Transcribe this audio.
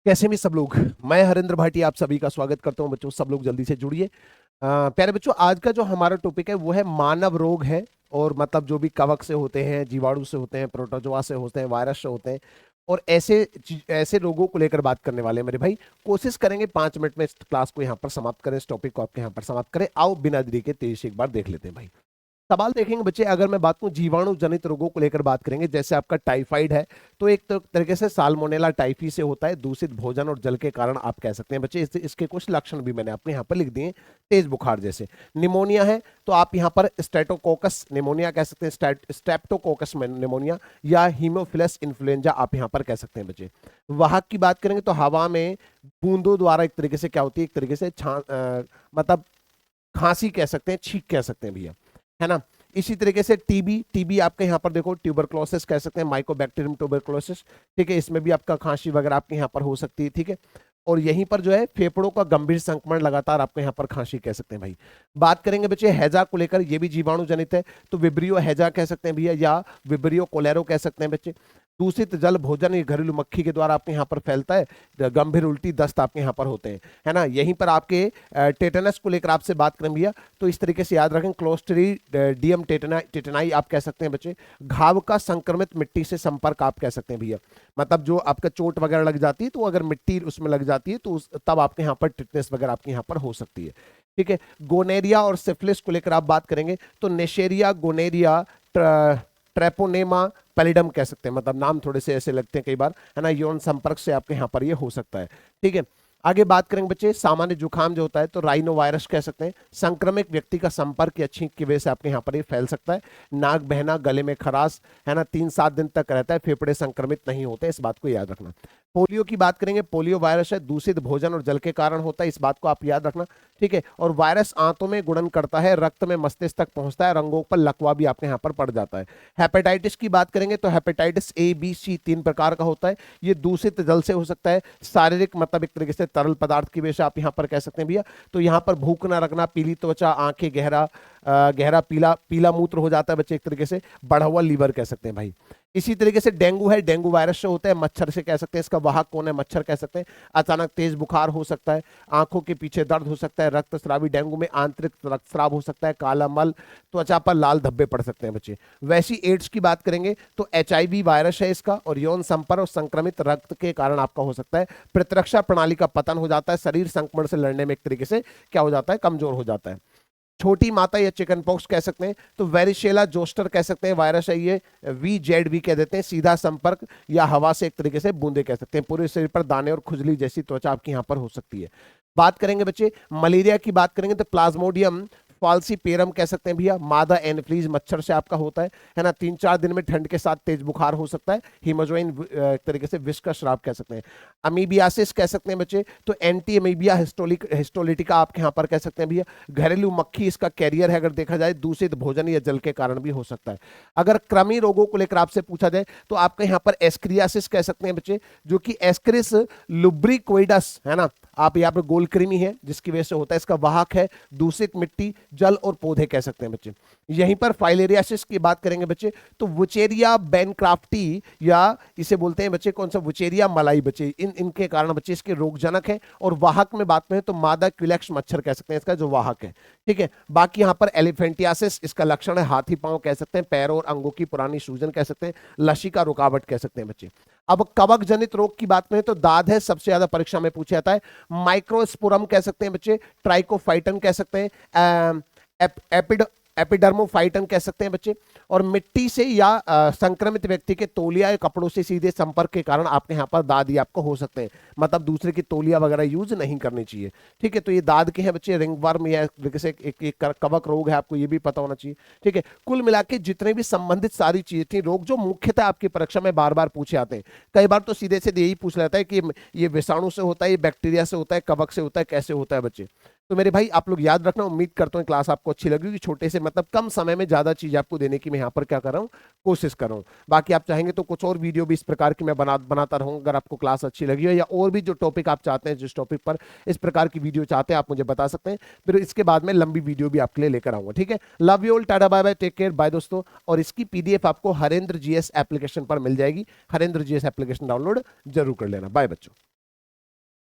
कैसे भी सब लोग। मैं हरेंद्र भाटी आप सभी का स्वागत करता हूं बच्चों। सब लोग जल्दी से जुड़िए। प्यारे बच्चों, आज का जो हमारा टॉपिक है वो है मानव रोग है। और मतलब जो भी कवक से होते हैं, जीवाणु से होते हैं, प्रोटोजोआ से होते हैं, वायरस से होते हैं, और ऐसे रोगों को लेकर बात करने वाले हैं मेरे भाई। कोशिश करेंगे 5 मिनट में इस क्लास को यहाँ पर समाप्त करें, इस टॉपिक को आपके यहाँ पर समाप्त करें। आओ बिना देरी के तेजी से एक बार देख लेते हैं भाई। सवाल देखेंगे बच्चे, अगर मैं बात करूं जीवाणु जनित रोगों को लेकर बात करेंगे, जैसे आपका टाइफाइड है तो एक तो तरीके से साल्मोनेला टाइफी से होता है, दूषित भोजन और जल के कारण आप कह सकते हैं बच्चे। इसके कुछ लक्षण भी मैंने आपको यहाँ पर लिख दिए। तेज बुखार जैसे। निमोनिया है तो आप यहाँ पर स्टेटोकोकस निमोनिया कह सकते हैं, स्ट्रेप्टोकोकस निमोनिया, या हीमोफिलस इन्फ्लुएंजा आप यहाँ पर कह सकते हैं बच्चे। वाहक की बात करेंगे तो हवा में बूंदों द्वारा एक तरीके से क्या होती है, एक तरीके से मतलब खांसी कह सकते हैं, छींक कह सकते हैं भैया, है ना। इसी तरीके से टीबी टीबी आपके यहाँ पर देखो ट्यूबरक्लोसिस कह सकते हैं, माइकोबैक्टीरियम ट्यूबरक्लोसिस। ठीक है, इसमें भी आपका खांसी वगैरह आपके यहाँ पर हो सकती है। ठीक है, और यहीं पर जो है फेफड़ों का गंभीर संक्रमण लगातार आपके यहाँ पर खांसी कह सकते हैं भाई। बात करेंगे बच्चे हैजा को लेकर, ये भी जीवाणु जनित है, तो विब्रियो हैजा कह सकते हैं भैया, या विब्रियो कोलेरो कह सकते हैं बच्चे। दूषित जल भोजन या घरेलू मक्खी के द्वारा आपके यहाँ पर फैलता है, गंभीर उल्टी दस्त आपके यहाँ पर होते हैं, है ना। यहीं पर आपके टेटनस को लेकर आपसे बात करें भैया, तो इस तरीके से याद रखें, क्लोस्ट्रीडियम टेटनाई आप कह सकते हैं बच्चे। घाव का संक्रमित मिट्टी से संपर्क आप कह सकते हैं भैया, मतलब जो आपका चोट वगैरह लग जाती है तो अगर मिट्टी उसमें लग जाती है तो तब आपके यहाँ पर टिटनेस वगैरह आपके यहाँ पर हो सकती है। ठीक है, गोनेरिया और सिफिलिस को लेकर आप बात करेंगे तो नेशेरिया, गोनेरिया, ट्रेपोनेमा पैलिडम कह सकते हैं, मतलब नाम थोड़े से ऐसे लगते हैं कई बार, है ना। यौन संपर्क से आपके यहाँ पर ये हो सकता है। ठीक है, आगे बात करेंगे बच्चे, सामान्य जुकाम जो होता है तो राइनो वायरस कह सकते हैं। संक्रमित व्यक्ति का संपर्क या छींक की वजह से आपके यहाँ पर ये फैल सकता है। नाक बहना, गले में खराश, है ना, 3-7 दिन तक रहता है, फेफड़े संक्रमित नहीं होते, इस बात को याद रखना। पोलियो की बात करेंगे, पोलियो वायरस है, दूषित भोजन और जल के कारण होता है, इस बात को आप याद रखना। ठीक है, और वायरस आंतों में गुणन करता है, रक्त में मस्तिष्क तक पहुंचता है, रंगों पर लकवा भी आपके यहाँ पर पड़ जाता है। हेपेटाइटिस की बात करेंगे तो हेपेटाइटिस ए बी सी 3 प्रकार का होता है। ये दूषित जल से हो सकता है, शारीरिक मतलब एक तरीके से तरल पदार्थ की वजह से आप यहाँ पर कह सकते हैं भैया। तो यहाँ पर भूख ना रखना, पीली त्वचा, आंखें, गहरा पीला पीला मूत्र हो जाता है बच्चे, एक तरीके से बढ़ा हुआ लीवर कह सकते हैं भाई। इसी तरीके से डेंगू है, डेंगू वायरस से होता है, मच्छर से कह सकते हैं, इसका वाहक कौन है, मच्छर कह सकते हैं। अचानक तेज बुखार हो सकता है, आंखों के पीछे दर्द हो सकता है, रक्तस्रावी डेंगू में आंतरिक रक्तस्राव हो सकता है, काला मल, त्वचा पर लाल धब्बे पड़ सकते हैं बच्चे। वैसी एड्स की बात करेंगे तो एचआईवी वायरस है इसका, और यौन संपर्क और संक्रमित रक्त के कारण आपका हो सकता है। प्रतिरक्षा प्रणाली का पतन हो जाता है, शरीर संक्रमण से लड़ने में एक तरीके से क्या हो जाता है, कमजोर हो जाता है। छोटी माता या चिकन पॉक्स कह सकते हैं, तो वेरिशेला जोस्टर कह सकते हैं, वायरस है ये, VZV कह देते हैं, सीधा संपर्क या हवा से एक तरीके से बूंदे कह सकते हैं, पूरे शरीर पर दाने और खुजली जैसी त्वचा आपकी यहाँ पर हो सकती है। बात करेंगे बच्चे मलेरिया की, बात करेंगे तो प्लाज्मोडियम फाल्सीपेरम कह सकते हैं भैया, मादा एनफ्लीज मच्छर से आपका होता है ना। 3-4 दिन में ठंड के साथ तेज बुखार हो सकता है। हीमोजोइन एक तरीके से विष का श्राप कह सकते हैं। अमीबियासिस कह सकते हैं बच्चे, तो एंटी अमीबिया हिस्टोलिटिका आपके यहाँ पर कह सकते हैं भैया। घरेलू मक्खी इसका कैरियर है, अगर देखा जाए दूषित भोजन या जल के कारण भी हो सकता है। अगर कृमि रोगों को लेकर आपसे पूछा जाए तो आपके यहाँ पर एस्क्रियासिस कह सकते हैं बच्चे, जो कि एस्क्रिस लुब्रिकोइडस है ना, आप यहाँ पर गोल कृमि है जिसकी वजह से होता है। इसका वाहक है दूषित मिट्टी, जल और पौधे कह सकते हैं बच्चे। यहीं पर फाइलेरियासिस की बात करेंगे बच्चे, तो वुचेरिया बैनक्राफ्टी, या इसे बोलते हैं बच्चे कौन सा, वुचेरिया मलाई बच्चे, इनके कारण बच्चे इसके रोगजनक है। और वाहक में बात करें तो मादा क्विलेक्स मच्छर कह सकते हैं इसका जो वाहक है। ठीक है, बाकी यहाँ पर एलिफेंटियासिस इसका लक्षण है, हाथी पांव कह सकते हैं, पैरों और अंगों की पुरानी सूजन कह सकते हैं, लसिका रुकावट कह सकते हैं बच्चे। अब कवक जनित रोग की बात करें तो दाद है, सबसे ज्यादा परीक्षा में पूछा जाता है। माइक्रोस्पोरम कह सकते हैं बच्चे, ट्राइकोफाइटन कह सकते हैं, एपिडर्मोफाइटन कह सकते हैं बच्चे। और मिट्टी से या संक्रमित व्यक्ति के तौलिया या कपड़ों से सीधे संपर्क के कारण आपके यहाँ पर दाद ही आपको हो सकते हैं, मतलब दूसरे की तौलिया वगैरह यूज नहीं करनी चाहिए। ठीक है, तो ये दाद के हैं बच्चे, रिंगवर्म या जैसे एक कवक रोग है, आपको ये भी पता होना चाहिए। ठीक है, कुल मिला के जितने भी संबंधित सारी चीजें थी, रोग जो मुख्यतः आपकी परीक्षा में बार बार पूछे आते हैं, कई बार तो सीधे सीधे यही पूछ लेता है कि ये विषाणु से होता है, ये बैक्टीरिया से होता है, कवक से होता है, कैसे होता है बच्चे। तो मेरे भाई आप लोग याद रखना, उम्मीद करता हूँ क्लास आपको अच्छी लगी, छोटे से मतलब कम समय में ज्यादा चीज आपको देने की मैं यहाँ पर क्या कर रहा हूँ, कोशिश कर रहा हूँ। बाकी आप चाहेंगे तो कुछ और वीडियो भी इस प्रकार की मैं बनाता रहूँ, अगर आपको क्लास अच्छी लगी हो, या और भी जो टॉपिक आप चाहते हैं, जिस टॉपिक पर इस प्रकार की वीडियो चाहते हैं आप मुझे बता सकते हैं, फिर इसके बाद में लंबी वीडियो भी आपके लिए लेकर आऊंगा। ठीक है, love you all, tata bye bye, take care, bye दोस्तों। और इसकी PDF आपको हरेंद्र GS एप्लीकेशन पर मिल जाएगी, हरेंद्र GS एप्लीकेशन डाउनलोड जरूर कर लेना। बाय बच्चों।